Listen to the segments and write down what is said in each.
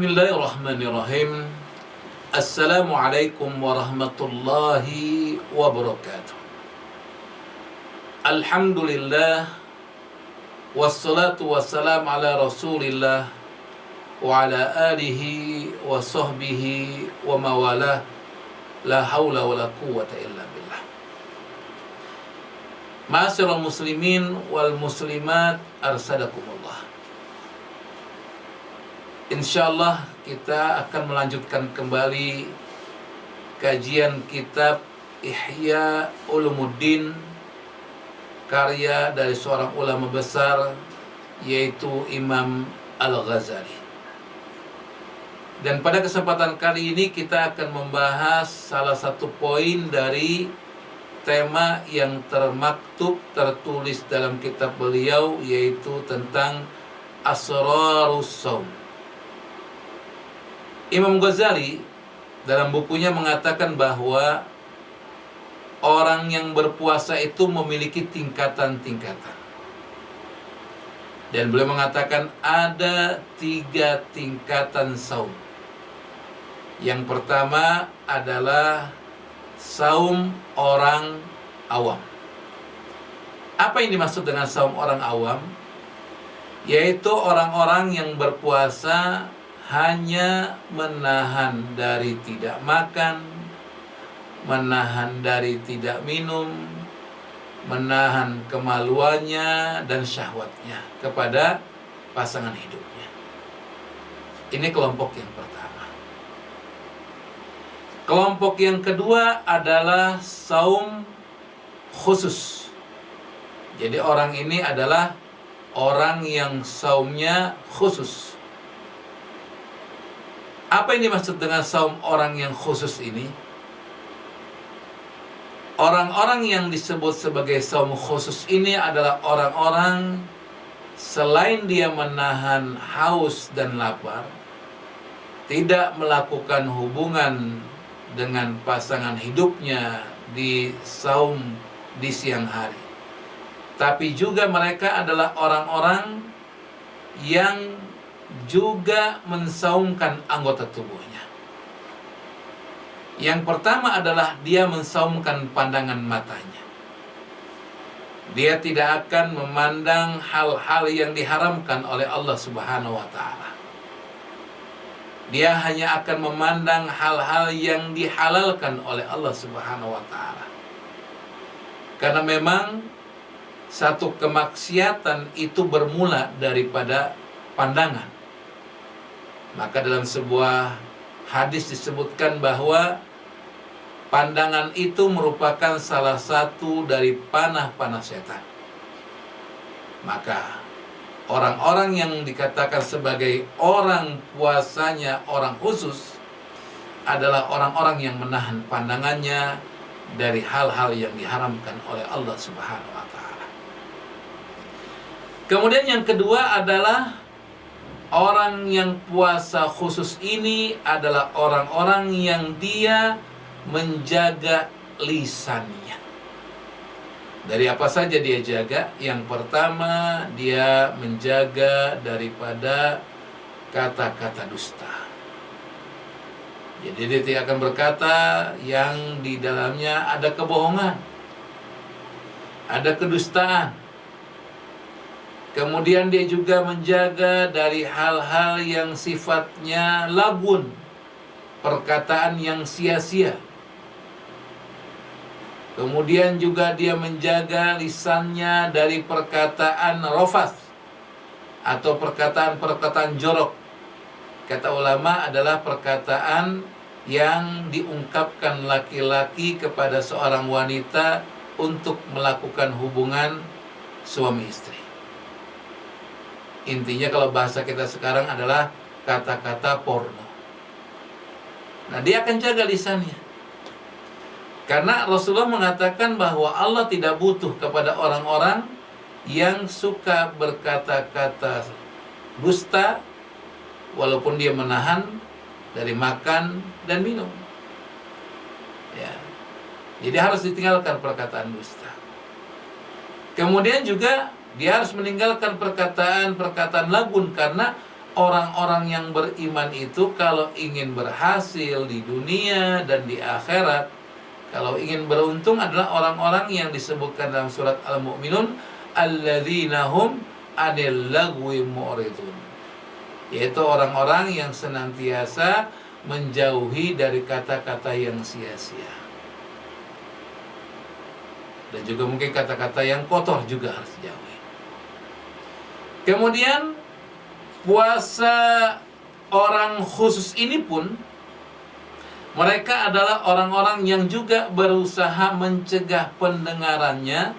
Bismillahirrahmanirrahim. Assalamualaikum warahmatullahi wabarakatuh. Alhamdulillah, wassalatu wassalamu ala rasulillah wa ala alihi wa sahbihi wa mawalah. La hawla wa la quwwata illa billah. Ma'asyiral muslimin wal muslimat, arsadakumullah. Insyaallah kita akan melanjutkan kembali kajian kitab Ihya Ulumuddin, karya dari seorang ulama besar yaitu Imam Al-Ghazali. Dan pada kesempatan kali ini kita akan membahas salah satu poin dari tema yang tertulis dalam kitab beliau, yaitu tentang Asrarus Shaum. Imam Ghazali dalam bukunya mengatakan bahwa orang yang berpuasa itu memiliki tingkatan-tingkatan. Dan beliau mengatakan ada 3 tingkatan saum. Yang pertama adalah saum orang awam. Apa yang dimaksud dengan saum orang awam? Yaitu orang-orang yang berpuasa hanya menahan dari tidak makan, menahan dari tidak minum, menahan kemaluannya dan syahwatnya kepada pasangan hidupnya. Ini kelompok yang pertama. Kelompok yang kedua adalah saum khusus. Jadi orang ini adalah orang yang saumnya khusus. Apa yang dimaksud dengan saum orang yang khusus ini? Orang-orang yang disebut sebagai saum khusus ini adalah orang-orang selain dia menahan haus dan lapar, tidak melakukan hubungan dengan pasangan hidupnya di saum di siang hari, tapi juga mereka adalah orang-orang yang juga mensaumkan anggota tubuhnya. Yang pertama adalah dia mensaumkan pandangan matanya. Dia tidak akan memandang hal-hal yang diharamkan oleh Allah Subhanahu wa taala. Dia hanya akan memandang hal-hal yang dihalalkan oleh Allah Subhanahu wa taala. Karena memang satu kemaksiatan itu bermula daripada pandangan. Maka dalam sebuah hadis disebutkan bahwa pandangan itu merupakan salah satu dari panah-panah setan. Maka orang-orang yang dikatakan sebagai orang puasanya orang khusus adalah orang-orang yang menahan pandangannya dari hal-hal yang diharamkan oleh Allah Subhanahu wa taala. Kemudian yang kedua adalah orang yang puasa khusus ini adalah orang-orang yang dia menjaga lisannya. Dari apa saja dia jaga? Yang pertama, dia menjaga daripada kata-kata dusta. Jadi dia tidak akan berkata yang di dalamnya ada kebohongan, ada kedustaan. Kemudian dia juga menjaga dari hal-hal yang sifatnya lagun, perkataan yang sia-sia. Kemudian juga dia menjaga lisannya dari perkataan rafath atau perkataan-perkataan jorok. Kata ulama adalah perkataan yang diungkapkan laki-laki kepada seorang wanita untuk melakukan hubungan suami istri. Intinya kalau bahasa kita sekarang adalah kata-kata porno. Nah, dia akan jaga lisannya. Karena Rasulullah mengatakan bahwa Allah tidak butuh kepada orang-orang yang suka berkata-kata dusta walaupun dia menahan dari makan dan minum. Ya. Jadi harus ditinggalkan perkataan dusta. Kemudian juga dia harus meninggalkan perkataan-perkataan lagun, karena orang-orang yang beriman itu kalau ingin berhasil di dunia dan di akhirat, kalau ingin beruntung adalah orang-orang yang disebutkan dalam surat Al-Mu'minun, alladzina hum 'anil lagwi mu'ridun, yaitu orang-orang yang senantiasa menjauhi dari kata-kata yang sia-sia. Dan juga mungkin kata-kata yang kotor juga harus dijauhi. Kemudian puasa orang khusus ini pun, mereka adalah orang-orang yang juga berusaha mencegah pendengarannya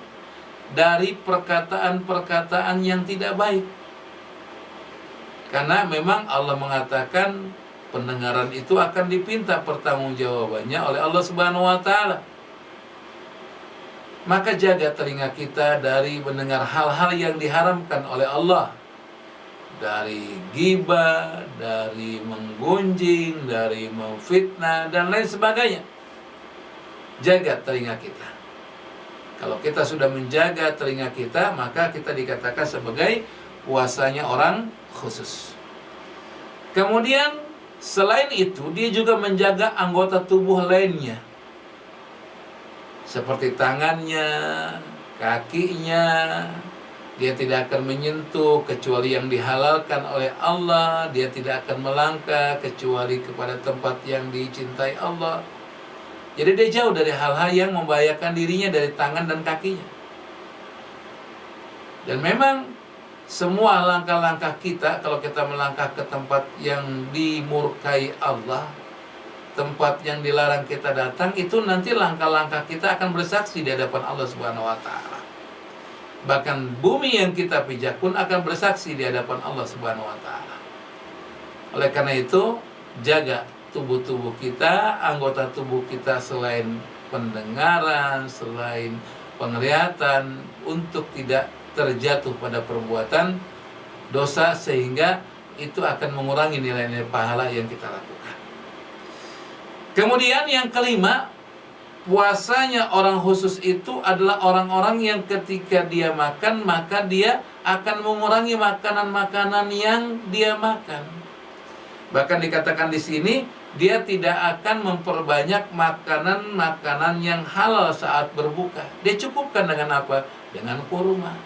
dari perkataan-perkataan yang tidak baik. Karena memang Allah mengatakan pendengaran itu akan dipinta pertanggungjawabannya oleh Allah Subhanahu wa taala. Maka jaga telinga kita dari mendengar hal-hal yang diharamkan oleh Allah, dari ghibah, dari menggunjing, dari memfitnah dan lain sebagainya. Jaga telinga kita. Kalau kita sudah menjaga telinga kita, maka kita dikatakan sebagai puasanya orang khusus. Kemudian selain itu, dia juga menjaga anggota tubuh lainnya, seperti tangannya, kakinya. Dia tidak akan menyentuh kecuali yang dihalalkan oleh Allah. Dia tidak akan melangkah kecuali kepada tempat yang dicintai Allah. Jadi dia jauh dari hal-hal yang membahayakan dirinya dari tangan dan kakinya. Dan memang semua langkah-langkah kita, kalau kita melangkah ke tempat yang dimurkai Allah, tempat yang dilarang kita datang, itu nanti langkah-langkah kita akan bersaksi di hadapan Allah Subhanahu wa taala. Bahkan bumi yang kita pijak pun akan bersaksi di hadapan Allah Subhanahu wa taala. Oleh karena itu, jaga tubuh-tubuh kita, anggota tubuh kita selain pendengaran, selain penglihatan, untuk tidak terjatuh pada perbuatan dosa, sehingga itu akan mengurangi nilai-nilai pahala yang kita lakukan. Kemudian yang kelima, puasanya orang khusus itu adalah orang-orang yang ketika dia makan, maka dia akan mengurangi makanan-makanan yang dia makan. Bahkan dikatakan di sini, dia tidak akan memperbanyak makanan-makanan yang halal saat berbuka. Dia cukupkan dengan apa? Dengan kurma.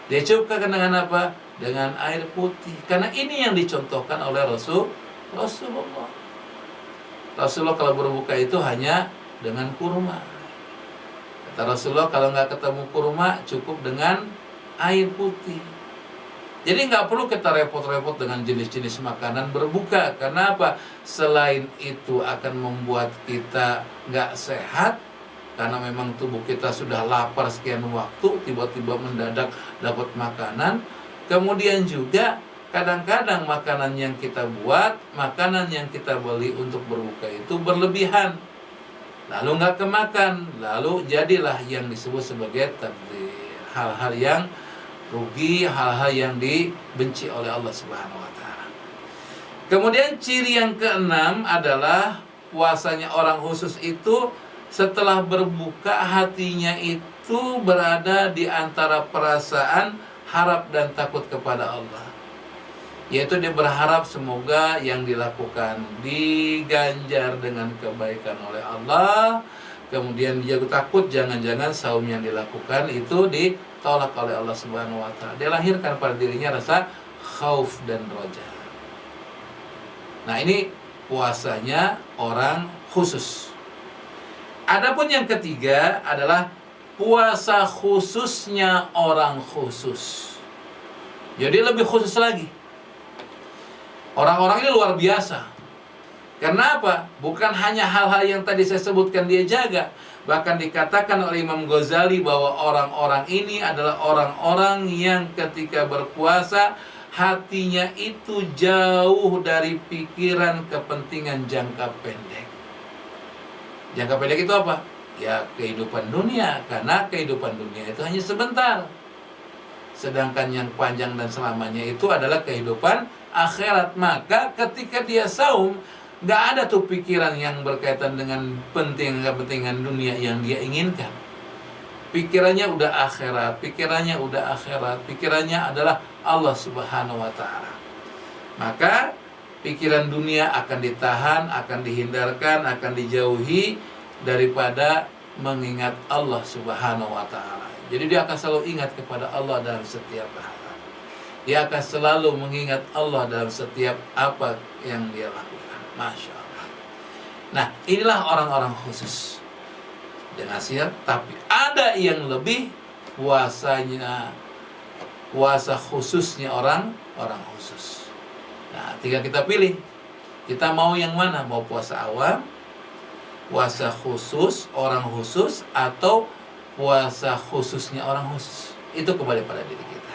Dia cukupkan dengan apa? Dengan air putih. Karena ini yang dicontohkan oleh Rasulullah. Rasulullah kalau berbuka itu hanya dengan kurma. Kata Rasulullah, kalau nggak ketemu kurma, cukup dengan air putih. Jadi nggak perlu kita repot-repot dengan jenis-jenis makanan berbuka. Karena apa? Selain itu akan membuat kita nggak sehat, karena memang tubuh kita sudah lapar sekian waktu, tiba-tiba mendadak dapat makanan. Kemudian juga kadang-kadang makanan yang kita buat, makanan yang kita beli untuk berbuka itu berlebihan, lalu nggak kemakan, lalu jadilah yang disebut sebagai tabdzir, hal-hal yang rugi, hal-hal yang dibenci oleh Allah Subhanahu wa taala. Kemudian ciri yang keenam adalah puasanya orang khusus itu setelah berbuka hatinya itu berada di antara perasaan harap dan takut kepada Allah. Yaitu dia berharap semoga yang dilakukan diganjar dengan kebaikan oleh Allah. Kemudian dia takut jangan-jangan saum yang dilakukan itu ditolak oleh Allah Subhanahu wa taala. Dia lahirkan pada dirinya rasa khauf dan roja. Nah, ini puasanya orang khusus. Adapun yang ketiga adalah puasa khususnya orang khusus. Jadi lebih khusus lagi. Orang-orang ini luar biasa. Kenapa? Bukan hanya hal-hal yang tadi saya sebutkan dia jaga. Bahkan dikatakan oleh Imam Ghazali bahwa orang-orang ini adalah orang-orang yang ketika berpuasa hatinya itu jauh dari pikiran kepentingan jangka pendek. Jangka pendek itu apa? Ya kehidupan dunia. Karena kehidupan dunia itu hanya sebentar. Sedangkan yang panjang dan selamanya itu adalah kehidupan akhirat. Maka ketika dia saum, nggak ada tuh pikiran yang berkaitan dengan kepentingan dunia yang dia inginkan. Pikirannya udah akhirat, pikirannya adalah Allah Subhanahu wa taala. Maka pikiran dunia akan ditahan, akan dihindarkan, akan dijauhi daripada mengingat Allah Subhanahu wa taala. Jadi dia akan selalu ingat kepada Allah dalam setiap hal. Dia akan selalu mengingat Allah dalam setiap apa yang dia lakukan. Masya Allah. Nah, inilah orang-orang khusus dengan siap. Tapi ada yang lebih puasa khususnya orang khusus. Nah, tinggal kita pilih. Kita mau yang mana? Mau puasa awam, puasa khusus, orang khusus, atau puasa khususnya orang khusus. Itu kembali pada diri kita.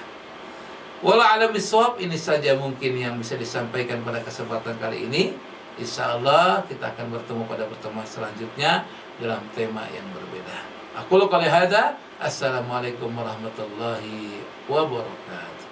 Wallahu a'lam bishawab. Ini saja mungkin yang bisa disampaikan pada kesempatan kali ini. Insyaallah kita akan bertemu pada pertemuan selanjutnya dalam tema yang berbeda. Aku qouli hadza. Assalamualaikum warahmatullahi wabarakatuh.